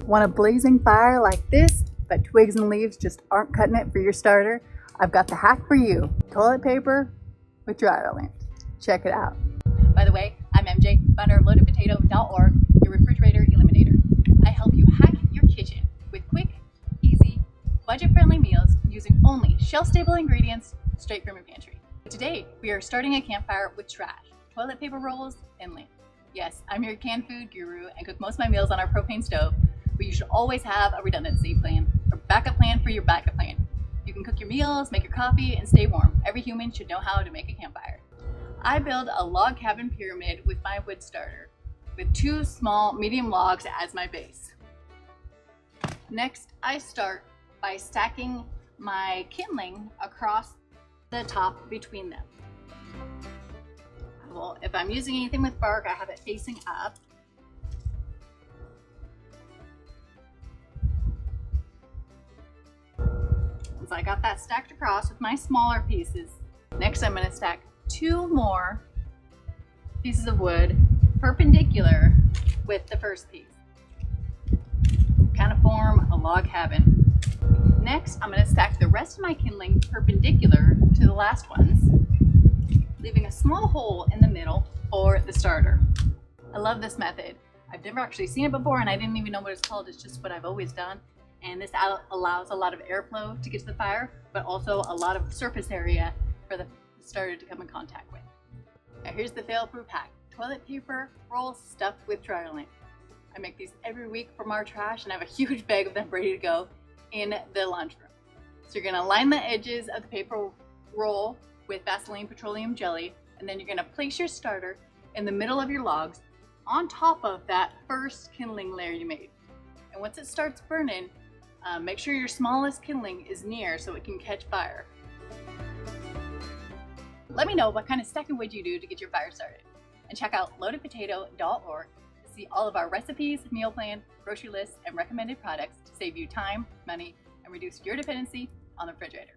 Want a blazing fire like this, but twigs and leaves just aren't cutting it for your starter? I've got the hack for you. Toilet paper with dryer lint. Check it out. By the way, I'm MJ, founder of loadedpotato.org, your refrigerator eliminator. I help you hack your kitchen with quick, easy, budget-friendly meals using only shelf-stable ingredients straight from your pantry. Today, we are starting a campfire with trash, toilet paper rolls, and lint. Yes, I'm your canned food guru and cook most of my meals on our propane stove, but you should always have a redundancy plan or backup plan for your backup plan. You can cook your meals, make your coffee, and stay warm. Every human should know how to make a campfire. I build a log cabin pyramid with my wood starter, with 2 small medium logs as my base. Next, I start by stacking my kindling across the top between them. Well, if I'm using anything with bark, I have it facing up. Once I got that stacked across with my smaller pieces, next I'm going to stack 2 more pieces of wood perpendicular with the first piece. Kind of form a log cabin. Next, I'm going to stack the rest of my kindling perpendicular to the last ones, leaving a small hole in the middle for the starter. I love this method. I've never actually seen it before and I didn't even know what it's called. It's just what I've always done. And this allows a lot of airflow to get to the fire, but also a lot of surface area for the starter to come in contact with. Now here's the fail-proof hack. Toilet paper rolls stuffed with dryer lint. I make these every week from our trash and I have a huge bag of them ready to go in the lunchroom. So you're gonna line the edges of the paper roll with Vaseline petroleum jelly, and then you're gonna place your starter in the middle of your logs on top of that first kindling layer you made. And once it starts burning, make sure your smallest kindling is near so it can catch fire. Let me know what kind of stacking wood you do to get your fire started. And check out loadedpotato.org to see all of our recipes, meal plan, grocery lists, and recommended products to save you time, money, and reduce your dependency on the refrigerator.